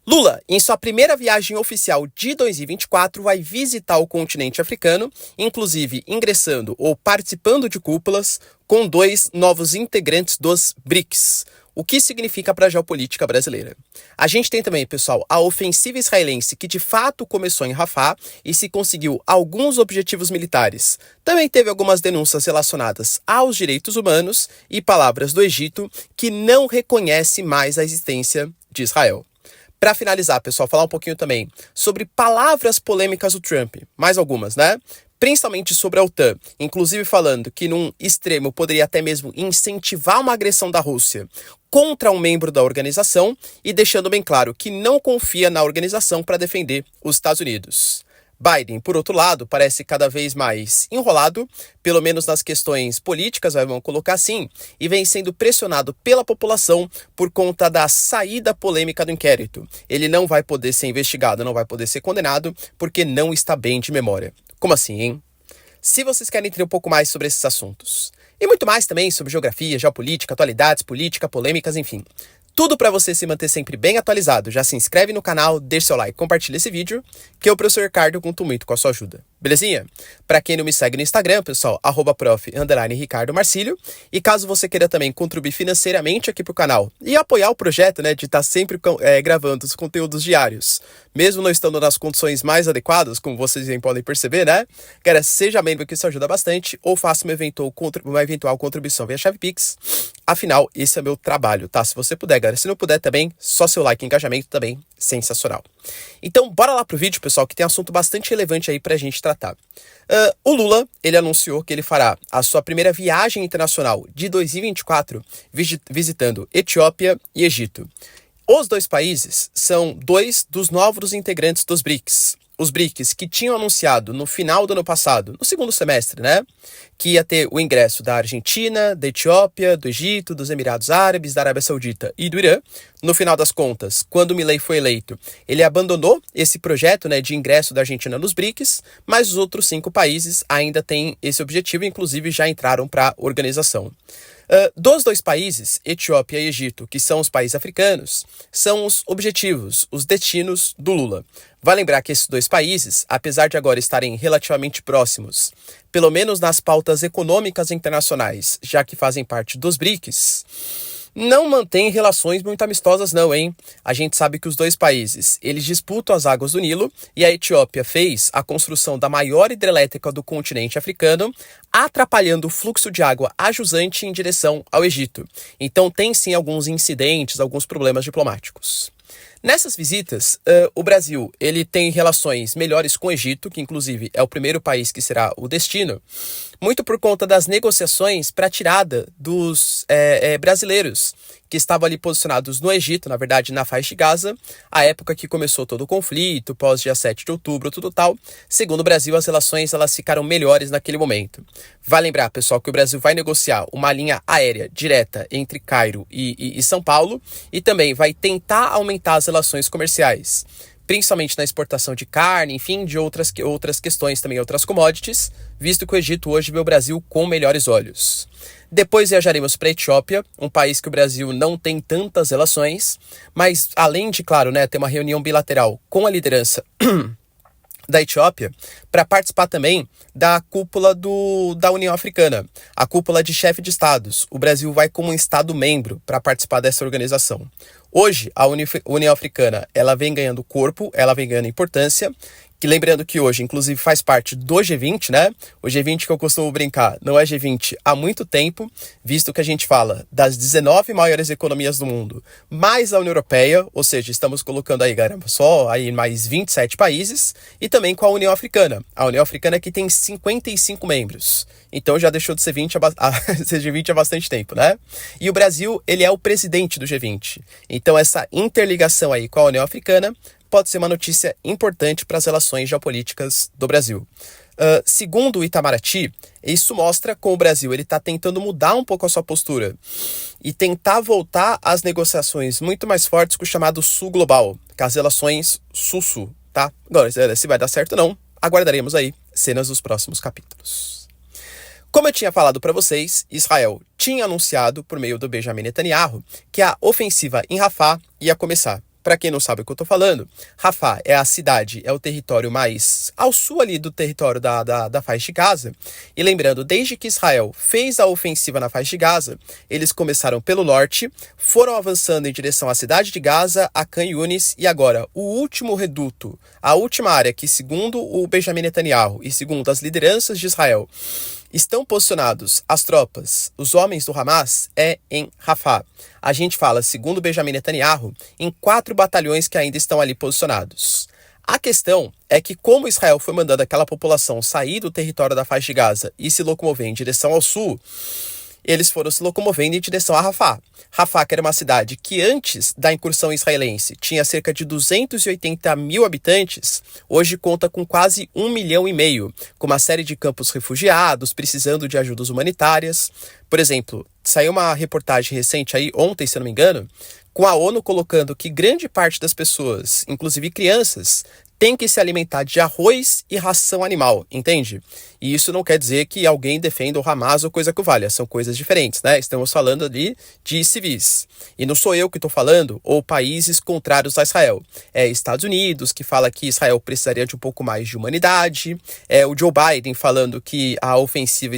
Lula, em sua primeira viagem oficial de 2024, vai visitar o continente africano, inclusive ingressando ou participando de cúpulas com 2 novos integrantes dos BRICS. O que significa para a geopolítica brasileira? A gente tem também, pessoal, a ofensiva israelense que de fato começou em Rafah e se conseguiu alguns objetivos militares. Também teve algumas denúncias relacionadas aos direitos humanos e palavras do Egito que não reconhece mais a existência de Israel. Para finalizar, pessoal, falar um pouquinho também sobre palavras polêmicas do Trump, mais algumas, né? Principalmente sobre a OTAN, inclusive falando que num extremo poderia até mesmo incentivar uma agressão da Rússia contra um membro da organização e deixando bem claro que não confia na organização para defender os Estados Unidos. Biden, por outro lado, parece cada vez mais enrolado, pelo menos nas questões políticas, vamos colocar assim, e vem sendo pressionado pela população por conta da saída polêmica do inquérito. Ele não vai poder ser investigado, não vai poder ser condenado, porque não está bem de memória. Como assim, hein? Se vocês querem entender um pouco mais sobre esses assuntos, e muito mais também sobre geografia, geopolítica, atualidades, política, polêmicas, enfim, tudo para você se manter sempre bem atualizado. Já se inscreve no canal, deixa seu like, compartilha esse vídeo, que eu, professor Ricardo, conto muito com a sua ajuda. Belezinha? Para quem não me segue no Instagram, pessoal, @prof_Ricardo Marcílio. E caso você queira também contribuir financeiramente aqui pro canal e apoiar o projeto, né, de estar sempre gravando os conteúdos diários, mesmo não estando nas condições mais adequadas, como vocês bem podem perceber, né? Cara, seja membro que isso ajuda bastante, ou faça uma eventual contribuição via chave Pix. Afinal, esse é o meu trabalho, tá? Se você puder, galera. Se não puder também, só seu like e engajamento também, sensacional. Então, bora lá pro vídeo, pessoal, que tem assunto bastante relevante aí pra gente tratar. O Lula, ele anunciou que ele fará a sua primeira viagem internacional de 2024 visitando Etiópia e Egito. Os 2 países são 2 dos novos integrantes dos BRICS. Os BRICS que tinham anunciado no final do ano passado, no segundo semestre, né? Que ia ter o ingresso da Argentina, da Etiópia, do Egito, dos Emirados Árabes, da Arábia Saudita e do Irã. No final das contas, quando o Milei foi eleito, ele abandonou esse projeto, né, de ingresso da Argentina nos BRICS, mas os outros 5 países ainda têm esse objetivo, inclusive já entraram para a organização. Dos 2 países, Etiópia e Egito, que são os países africanos, são os objetivos, os destinos do Lula. Vai lembrar que esses 2 países, apesar de agora estarem relativamente próximos, pelo menos nas pautas econômicas internacionais, já que fazem parte dos BRICS, não mantém relações muito amistosas não, hein? A gente sabe que os 2 países, eles disputam as águas do Nilo e a Etiópia fez a construção da maior hidrelétrica do continente africano, atrapalhando o fluxo de água a jusante em direção ao Egito. Então tem sim alguns incidentes, alguns problemas diplomáticos. Nessas visitas, o Brasil ele tem relações melhores com o Egito, que inclusive é o primeiro país que será o destino, muito por conta das negociações para a tirada dos brasileiros que estavam ali posicionados no Egito, na verdade na faixa de Gaza, a época que começou todo o conflito, pós dia 7 de outubro, tudo tal. Segundo o Brasil, as relações elas ficaram melhores naquele momento. Vai lembrar, pessoal, que o Brasil vai negociar uma linha aérea direta entre Cairo e São Paulo e também vai tentar aumentar as relações comerciais, principalmente na exportação de carne, enfim, de outras questões também, outras commodities, visto que o Egito hoje vê o Brasil com melhores olhos. Depois viajaremos para a Etiópia, um país que o Brasil não tem tantas relações, mas além de, claro, né, ter uma reunião bilateral com a liderança da Etiópia, para participar também da cúpula da União Africana, a cúpula de chefe de estados. O Brasil vai como um estado-membro para participar dessa organização. Hoje, a União Africana ela vem ganhando corpo, ela vem ganhando importância, que lembrando que hoje, inclusive, faz parte do G20, né? O G20 que eu costumo brincar não é G20 há muito tempo, visto que a gente fala das 19 maiores economias do mundo, mais a União Europeia, ou seja, estamos colocando aí, galera, só aí mais 27 países, e também com a União Africana. A União Africana que tem 55 membros. Então já deixou de ser ser G20 há bastante tempo, né? E o Brasil, ele é o presidente do G20. Então essa interligação aí com a União Africana pode ser uma notícia importante para as relações geopolíticas do Brasil. Segundo o Itamaraty, isso mostra como o Brasil está tentando mudar um pouco a sua postura e tentar voltar às negociações muito mais fortes com o chamado Sul Global, com as relações Sul-Sul, tá? Agora, se vai dar certo ou não, aguardaremos aí cenas dos próximos capítulos. Como eu tinha falado para vocês, Israel tinha anunciado, por meio do Benjamin Netanyahu, que a ofensiva em Rafah ia começar. Para quem não sabe o que eu estou falando, Rafah é a cidade, é o território mais ao sul ali do território da faixa de Gaza. E lembrando, desde que Israel fez a ofensiva na faixa de Gaza, eles começaram pelo norte, foram avançando em direção à cidade de Gaza, a Khan Yunis, e agora o último reduto, a última área que, segundo o Benjamin Netanyahu e segundo as lideranças de Israel, estão posicionados as tropas, os homens do Hamas, é em Rafah. A gente fala, segundo Benjamin Netanyahu, em 4 batalhões que ainda estão ali posicionados. A questão é que como Israel foi mandando aquela população sair do território da faixa de Gaza e se locomover em direção ao sul, eles foram se locomovendo em direção a Rafah. Rafah, que era uma cidade que antes da incursão israelense tinha cerca de 280 mil habitantes, hoje conta com quase 1,5 milhão, com uma série de campos refugiados, precisando de ajudas humanitárias. Por exemplo, saiu uma reportagem recente aí, ontem, se eu não me engano, com a ONU colocando que grande parte das pessoas, inclusive crianças, tem que se alimentar de arroz e ração animal, entende? E isso não quer dizer que alguém defenda o Hamas ou coisa que o valha, são coisas diferentes, né? Estamos falando ali de civis. E não sou eu que estou falando, ou países contrários a Israel. É Estados Unidos, que fala que Israel precisaria de um pouco mais de humanidade. É o Joe Biden falando que a ofensiva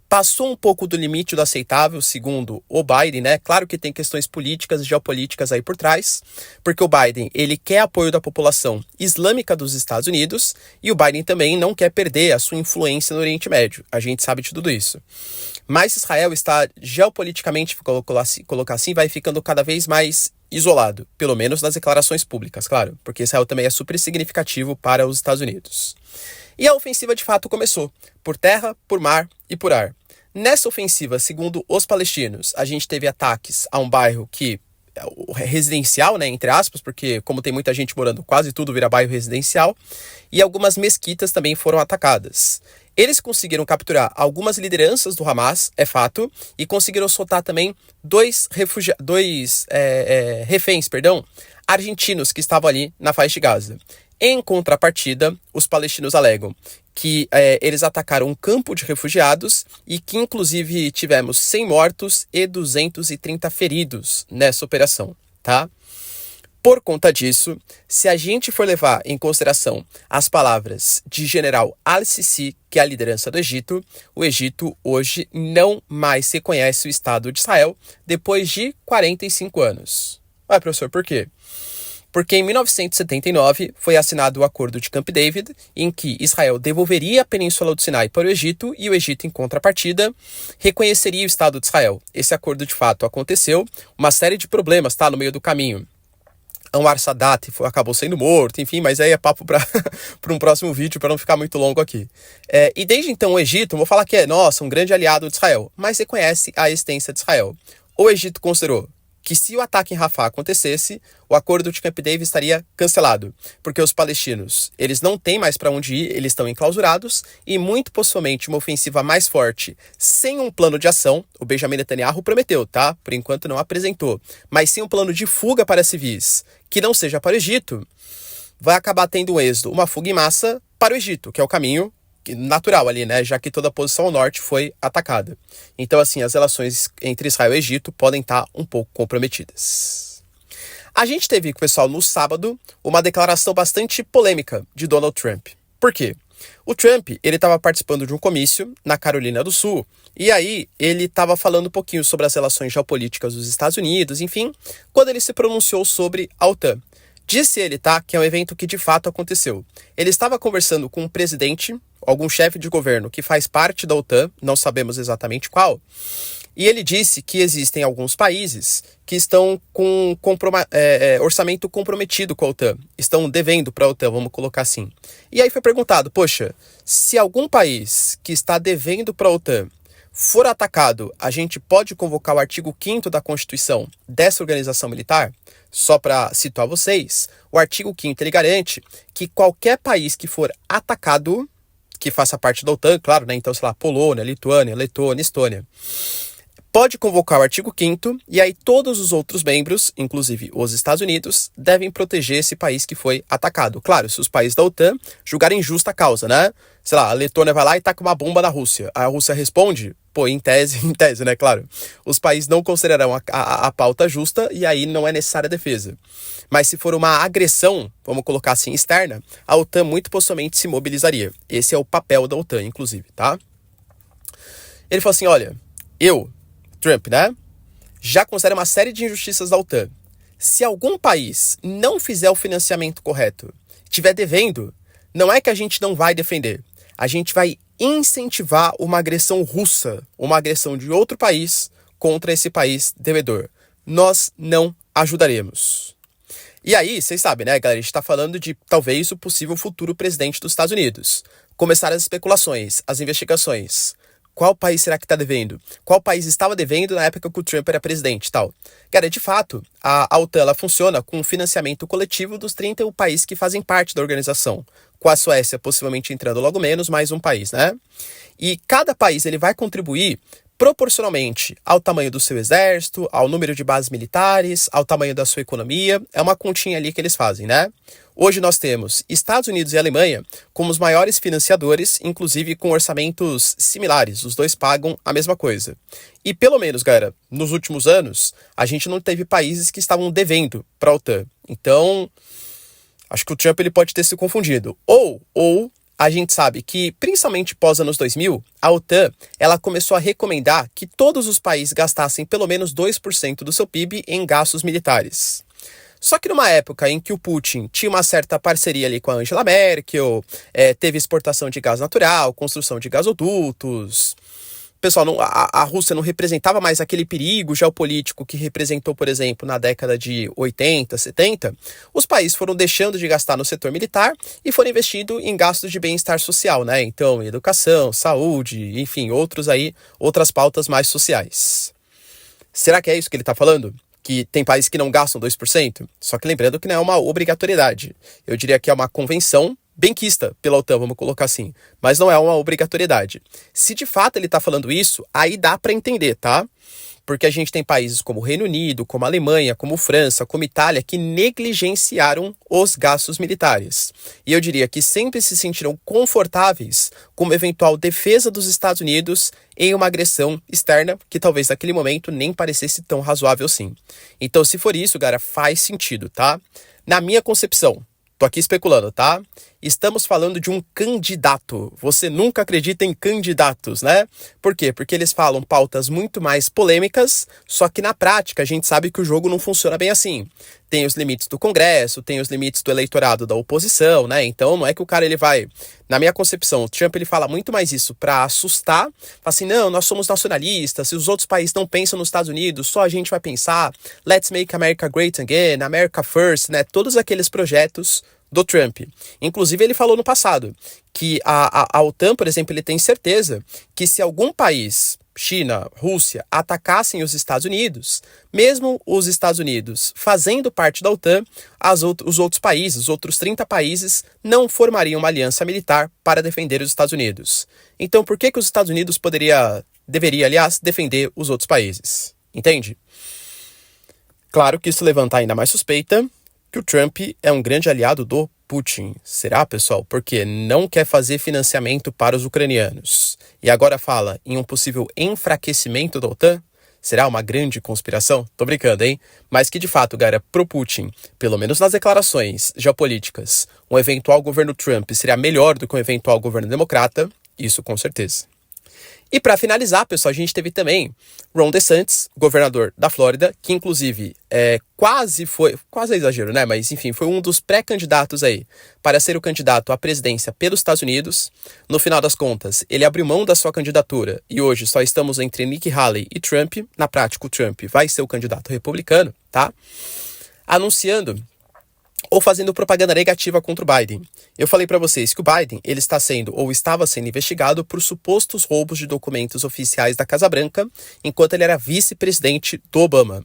passou um pouco do limite do aceitável, segundo o Biden, né? Claro que tem questões políticas e geopolíticas aí por trás, porque o Biden, ele quer apoio da população islâmica dos Estados Unidos e o Biden também não quer perder a sua influência no Oriente Médio. A gente sabe de tudo isso. Mas Israel está geopoliticamente, colocar assim, vai ficando cada vez mais isolado, pelo menos nas declarações públicas, claro, porque Israel também é super significativo para os Estados Unidos. E a ofensiva de fato começou, por terra, por mar e por ar. Nessa ofensiva, segundo os palestinos, a gente teve ataques a um bairro que residencial, né, entre aspas, porque como tem muita gente morando, quase tudo vira bairro residencial, e algumas mesquitas também foram atacadas. Eles conseguiram capturar algumas lideranças do Hamas, é fato, e conseguiram soltar também dois reféns, argentinos que estavam ali na faixa de Gaza. Em contrapartida, os palestinos alegam que eles atacaram um campo de refugiados e que inclusive tivemos 100 mortos e 230 feridos nessa operação, tá? Por conta disso, se a gente for levar em consideração as palavras de general Al-Sisi, que é a liderança do Egito, o Egito hoje não mais reconhece o Estado de Israel depois de 45 anos. Ué, professor, por quê? Porque em 1979 foi assinado o Acordo de Camp David, em que Israel devolveria a Península do Sinai para o Egito e o Egito, em contrapartida, reconheceria o Estado de Israel. Esse acordo de fato aconteceu, uma série de problemas no meio do caminho. Anwar Sadat acabou sendo morto, enfim, mas aí é papo para um próximo vídeo, para não ficar muito longo aqui. E desde então o Egito, vou falar que é, um grande aliado de Israel, mas reconhece a existência de Israel. O Egito considerou que se o ataque em Rafah acontecesse, o acordo de Camp David estaria cancelado, porque os palestinos, eles não têm mais para onde ir, eles estão enclausurados, e muito possivelmente uma ofensiva mais forte, sem um plano de ação, o Benjamin Netanyahu prometeu, tá? Por enquanto não apresentou, mas sem um plano de fuga para civis, que não seja para o Egito, vai acabar tendo um êxodo, uma fuga em massa para o Egito, que é o caminho natural ali, né, já que toda a posição ao norte foi atacada. Então, assim, as relações entre Israel e Egito podem estar um pouco comprometidas. A gente teve, pessoal, no sábado, uma declaração bastante polêmica de Donald Trump. Por quê? O Trump, ele estava participando de um comício na Carolina do Sul, e aí ele estava falando um pouquinho sobre as relações geopolíticas dos Estados Unidos, enfim, quando ele se pronunciou sobre a OTAN. Disse ele, que é um evento que de fato aconteceu. Ele estava conversando com um presidente, algum chefe de governo que faz parte da OTAN, não sabemos exatamente qual, e ele disse que existem alguns países que estão com orçamento comprometido com a OTAN, estão devendo para a OTAN, vamos colocar assim. E aí foi perguntado, poxa, se algum país que está devendo para a OTAN for atacado, a gente pode convocar o artigo 5º da Constituição dessa organização militar? Só para situar vocês, o artigo 5º ele garante que qualquer país que for atacado, que faça parte da OTAN, claro, né? Então, sei lá, Polônia, Lituânia, Letônia, Estônia, pode convocar o artigo 5º e aí todos os outros membros, inclusive os Estados Unidos, devem proteger esse país que foi atacado. Claro, se os países da OTAN julgarem justa a causa, né? Sei lá, a Letônia vai lá e taca uma bomba na Rússia. A Rússia responde, pô, em tese, né? Claro. Os países não considerarão a pauta justa e aí não é necessária a defesa. Mas se for uma agressão, vamos colocar assim, externa, a OTAN muito possivelmente se mobilizaria. Esse é o papel da OTAN, inclusive, tá? Ele falou assim, olha, Trump, né? Já considera uma série de injustiças da OTAN. Se algum país não fizer o financiamento correto, estiver devendo, não é que a gente não vai defender. A gente vai incentivar uma agressão russa, uma agressão de outro país contra esse país devedor. Nós não ajudaremos. E aí, vocês sabem, né, galera? A gente está falando de talvez o possível futuro presidente dos Estados Unidos. Começaram as especulações, as investigações. Qual país será que está devendo? Qual país estava devendo na época que o Trump era presidente e tal? Cara, de fato, a OTAN ela funciona com o financiamento coletivo dos 31 países que fazem parte da organização. Com a Suécia possivelmente entrando logo menos, mais um país, né? E cada país ele vai contribuir proporcionalmente ao tamanho do seu exército, ao número de bases militares, ao tamanho da sua economia. É uma continha ali que eles fazem, né? Hoje nós temos Estados Unidos e Alemanha como os maiores financiadores, inclusive com orçamentos similares. Os dois pagam a mesma coisa. E pelo menos, galera, nos últimos anos, a gente não teve países que estavam devendo para a OTAN. Então, acho que o Trump ele pode ter se confundido. Ou a gente sabe que, principalmente pós anos 2000, a OTAN ela começou a recomendar que todos os países gastassem pelo menos 2% do seu PIB em gastos militares. Só que numa época em que o Putin tinha uma certa parceria ali com a Angela Merkel, teve exportação de gás natural, construção de gasodutos. Pessoal, a Rússia não representava mais aquele perigo geopolítico que representou, por exemplo, na década de 80, 70. Os países foram deixando de gastar no setor militar e foram investindo em gastos de bem-estar social, né? Então, educação, saúde, enfim, outras pautas mais sociais. Será que é isso que ele está falando? Que tem países que não gastam 2%? Só que lembrando que não é uma obrigatoriedade. Eu diria que é uma convenção benquista pela OTAN, vamos colocar assim. Mas não é uma obrigatoriedade. Se de fato ele está falando isso, aí dá para entender, tá? Porque a gente tem países como o Reino Unido, como a Alemanha, como França, como Itália, que negligenciaram os gastos militares. E eu diria que sempre se sentiram confortáveis com uma eventual defesa dos Estados Unidos em uma agressão externa, que talvez naquele momento nem parecesse tão razoável assim. Então, se for isso, cara, faz sentido, tá? Na minha concepção, tô aqui especulando, tá? Estamos falando de um candidato. Você nunca acredita em candidatos, né? Por quê? Porque eles falam pautas muito mais polêmicas, só que na prática a gente sabe que o jogo não funciona bem assim. Tem os limites do Congresso, tem os limites do eleitorado da oposição, né? Então não é que o cara ele vai... Na minha concepção, o Trump ele fala muito mais isso para assustar. Fala assim, não, nós somos nacionalistas, se os outros países não pensam nos Estados Unidos, só a gente vai pensar. Let's make America great again, America first, né? Todos aqueles projetos do Trump. Inclusive, ele falou no passado que a OTAN, por exemplo, ele tem certeza que se algum país, China, Rússia, atacassem os Estados Unidos, mesmo os Estados Unidos fazendo parte da OTAN, os outros países, os outros 30 países, não formariam uma aliança militar para defender os Estados Unidos. Então, por que os Estados Unidos deveria, aliás, defender os outros países? Entende? Claro que isso levanta ainda mais suspeita que o Trump é um grande aliado do Putin. Será, pessoal? Porque não quer fazer financiamento para os ucranianos. E agora fala em um possível enfraquecimento da OTAN? Será uma grande conspiração? Tô brincando, hein? Mas que de fato, galera, pro Putin, pelo menos nas declarações geopolíticas, um eventual governo Trump seria melhor do que um eventual governo democrata, isso com certeza. E para finalizar, pessoal, a gente teve também Ron DeSantis, governador da Flórida, que inclusive quase é exagero, né? Mas enfim, foi um dos pré-candidatos aí para ser o candidato à presidência pelos Estados Unidos. No final das contas, ele abriu mão da sua candidatura e hoje só estamos entre Nikki Haley e Trump. Na prática, o Trump vai ser o candidato republicano, tá? Anunciando ou fazendo propaganda negativa contra o Biden. Eu falei para vocês que o Biden ele está sendo ou estava sendo investigado por supostos roubos de documentos oficiais da Casa Branca, enquanto ele era vice-presidente do Obama.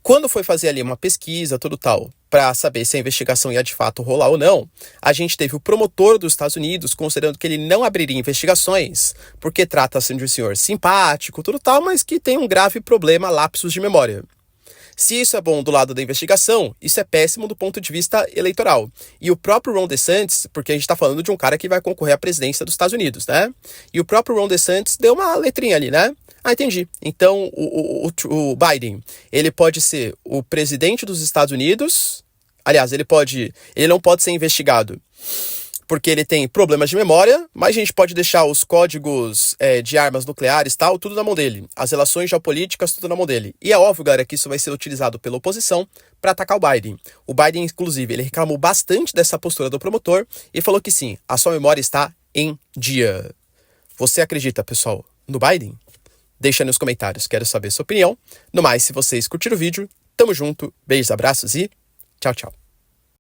Quando foi fazer ali uma pesquisa, tudo tal, para saber se a investigação ia de fato rolar ou não, a gente teve o promotor dos Estados Unidos considerando que ele não abriria investigações, porque trata-se de um senhor simpático, tudo tal, mas que tem um grave problema, lapsos de memória. Se isso é bom do lado da investigação, isso é péssimo do ponto de vista eleitoral. E o próprio Ron DeSantis, porque a gente está falando de um cara que vai concorrer à presidência dos Estados Unidos, né? E o próprio Ron DeSantis deu uma letrinha ali, né? Ah, entendi. Então, o Biden, ele pode ser o presidente dos Estados Unidos. Aliás, ele não pode ser investigado porque ele tem problemas de memória, mas a gente pode deixar os códigos de armas nucleares, tal, tudo na mão dele. As relações geopolíticas, tudo na mão dele. E é óbvio, galera, que isso vai ser utilizado pela oposição para atacar o Biden. O Biden, inclusive, ele reclamou bastante dessa postura do promotor e falou que sim, a sua memória está em dia. Você acredita, pessoal, no Biden? Deixa nos comentários, quero saber sua opinião. No mais, se vocês curtiram o vídeo, tamo junto, beijos, abraços e tchau, tchau.